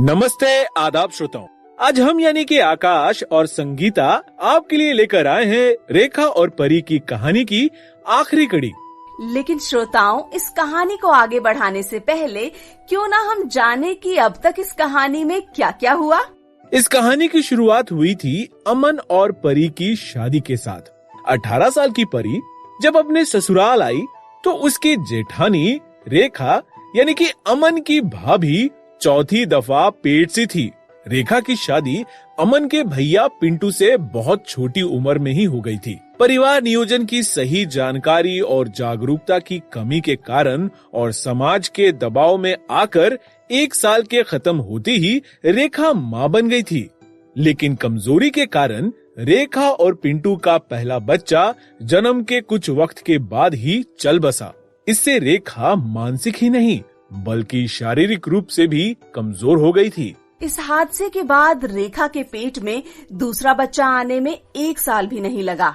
नमस्ते आदाब श्रोताओं। आज हम यानी कि आकाश और संगीता आपके लिए लेकर आए हैं रेखा और परी की कहानी की आखिरी कड़ी। लेकिन श्रोताओं, इस कहानी को आगे बढ़ाने से पहले क्यों ना हम जाने कि अब तक इस कहानी में क्या क्या हुआ। इस कहानी की शुरुआत हुई थी अमन और परी की शादी के साथ। 18 साल की परी जब अपने ससुराल आई तो उसकी जेठानी रेखा यानी कि अमन की भाभी चौथी दफा पेट से थी। रेखा की शादी अमन के भैया पिंटू से बहुत छोटी उम्र में ही हो गई थी। परिवार नियोजन की सही जानकारी और जागरूकता की कमी के कारण और समाज के दबाव में आकर 1 साल के खत्म होते ही रेखा मां बन गई थी। लेकिन कमजोरी के कारण रेखा और पिंटू का पहला बच्चा जन्म के कुछ वक्त के बाद ही चल बसा। इससे रेखा मानसिक ही नहीं बल्कि शारीरिक रूप से भी कमजोर हो गई थी। इस हादसे के बाद रेखा के पेट में दूसरा बच्चा आने में 1 साल भी नहीं लगा।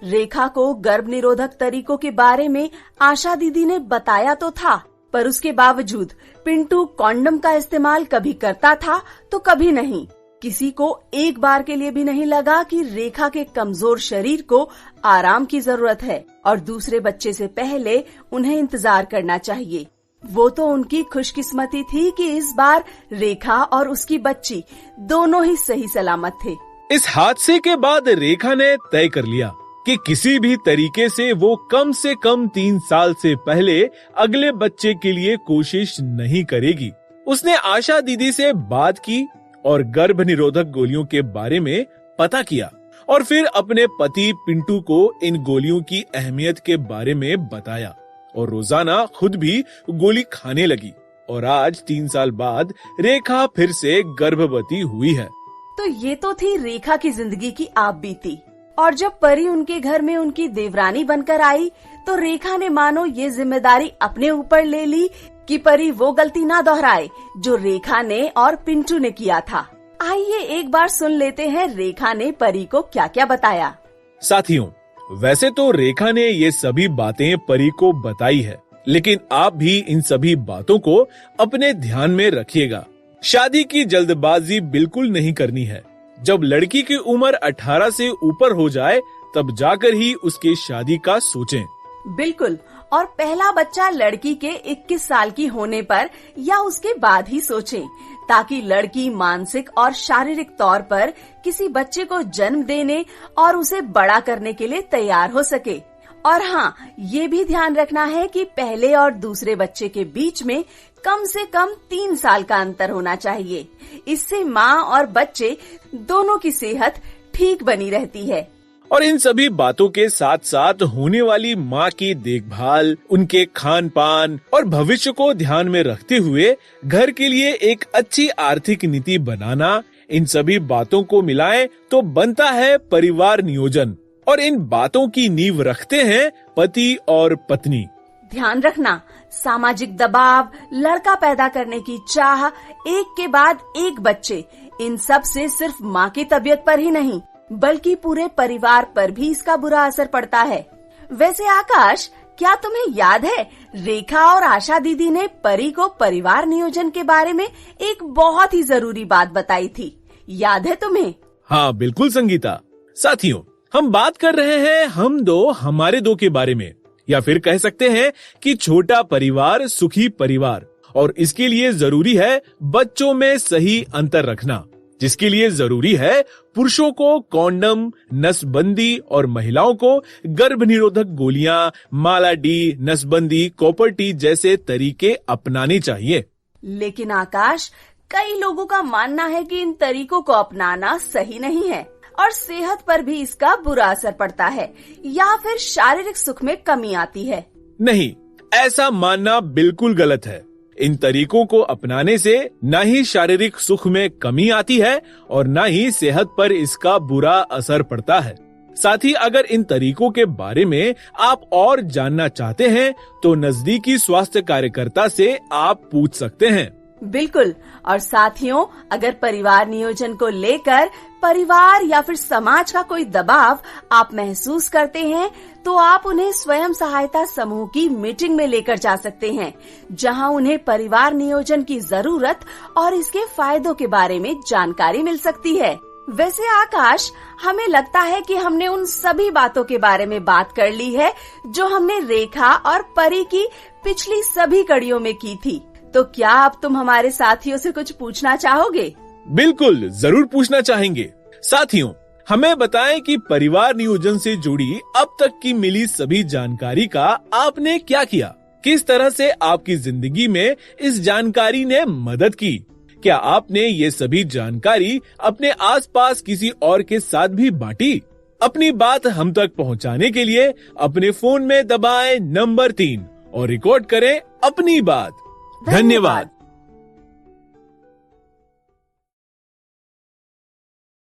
रेखा को गर्भ निरोधक तरीकों के बारे में आशा दीदी ने बताया तो था, पर उसके बावजूद पिंटू कॉन्डम का इस्तेमाल कभी करता था तो कभी नहीं। किसी को एक बार के लिए भी नहीं लगा कि रेखा के कमजोर शरीर को आराम की जरूरत है और दूसरे बच्चे से पहले उन्हें इंतजार करना चाहिए। वो तो उनकी खुशकिस्मती थी कि इस बार रेखा और उसकी बच्ची दोनों ही सही सलामत थे। इस हादसे के बाद रेखा ने तय कर लिया कि किसी भी तरीके से वो कम से कम 3 साल से पहले अगले बच्चे के लिए कोशिश नहीं करेगी। उसने आशा दीदी से बात की और गर्भ निरोधक गोलियों के बारे में पता किया और फिर अपने पति पिंटू को इन गोलियों की अहमियत के बारे में बताया और रोजाना खुद भी गोली खाने लगी। और आज 3 साल बाद रेखा फिर से गर्भवती हुई है। तो ये तो थी रेखा की जिंदगी की आप बीती। और जब परी उनके घर में उनकी देवरानी बनकर आई तो रेखा ने मानो ये जिम्मेदारी अपने ऊपर ले ली कि परी वो गलती ना दोहराए जो रेखा ने और पिंटू ने किया था। आइए एक बार सुन लेते हैं रेखा ने परी को क्या क्या बताया। साथियों, वैसे तो रेखा ने ये सभी बातें परी को बताई है, लेकिन आप भी इन सभी बातों को अपने ध्यान में रखिएगा। शादी की जल्दबाजी बिल्कुल नहीं करनी है। जब लड़की की उम्र 18 से ऊपर हो जाए तब जाकर ही उसके शादी का सोचें। बिल्कुल, और पहला बच्चा लड़की के 21 साल की होने पर या उसके बाद ही सोचें, ताकि लड़की मानसिक और शारीरिक तौर पर किसी बच्चे को जन्म देने और उसे बड़ा करने के लिए तैयार हो सके। और हाँ, ये भी ध्यान रखना है कि पहले और दूसरे बच्चे के बीच में कम से कम 3 साल का अंतर होना चाहिए। इससे माँ और बच्चे दोनों की सेहत ठीक बनी रहती है। और इन सभी बातों के साथ साथ होने वाली माँ की देखभाल, उनके खान पान और भविष्य को ध्यान में रखते हुए घर के लिए एक अच्छी आर्थिक नीति बनाना, इन सभी बातों को मिलाएं तो बनता है परिवार नियोजन। और इन बातों की नींव रखते हैं पति और पत्नी। ध्यान रखना, सामाजिक दबाव, लड़का पैदा करने की चाह, एक के बाद एक बच्चे, इन सब से सिर्फ माँ की तबीयत पर ही नहीं बल्कि पूरे परिवार पर भी इसका बुरा असर पड़ता है। वैसे आकाश, क्या तुम्हें याद है रेखा और आशा दीदी ने परी को परिवार नियोजन के बारे में एक बहुत ही जरूरी बात बताई थी, याद है तुम्हें? हाँ बिल्कुल संगीता। साथियों, हम बात कर रहे हैं हम दो हमारे दो के बारे में, या फिर कह सकते हैं कि छोटा परिवार सुखी परिवार। और इसके लिए जरूरी है बच्चों में सही अंतर रखना, जिसके लिए जरूरी है पुरुषों को कॉन्डम, नसबंदी और महिलाओं को गर्भ निरोधक गोलियां, माला डी, नसबंदी, कॉपर टी जैसे तरीके अपनाने चाहिए। लेकिन आकाश, कई लोगों का मानना है कि इन तरीकों को अपनाना सही नहीं है और सेहत पर भी इसका बुरा असर पड़ता है या फिर शारीरिक सुख में कमी आती है। नहीं, ऐसा मानना बिल्कुल गलत है। इन तरीकों को अपनाने से न ही शारीरिक सुख में कमी आती है और न ही सेहत पर इसका बुरा असर पड़ता है। साथ ही अगर इन तरीकों के बारे में आप और जानना चाहते हैं तो नजदीकी स्वास्थ्य कार्यकर्ता से आप पूछ सकते हैं। बिल्कुल। और साथियों, अगर परिवार नियोजन को लेकर परिवार या फिर समाज का कोई दबाव आप महसूस करते हैं, तो आप उन्हें स्वयं सहायता समूह की मीटिंग में लेकर जा सकते हैं, जहां उन्हें परिवार नियोजन की जरूरत और इसके फायदों के बारे में जानकारी मिल सकती है। वैसे आकाश, हमें लगता है कि हमने उन सभी बातों के बारे में बात कर ली है जो हमने रेखा और परी की पिछली सभी कड़ियों में की थी। तो क्या अब तुम हमारे साथियों से कुछ पूछना चाहोगे? बिल्कुल, जरूर पूछना चाहेंगे। साथियों, हमें बताएं कि परिवार नियोजन से जुड़ी अब तक की मिली सभी जानकारी का आपने क्या किया? किस तरह से आपकी जिंदगी में इस जानकारी ने मदद की? क्या आपने ये सभी जानकारी अपने आसपास किसी और के साथ भी बांटी? अपनी बात हम तक पहुंचाने के लिए अपने फोन में दबाएं नंबर 3 और रिकॉर्ड करें अपनी बात। धन्यवाद।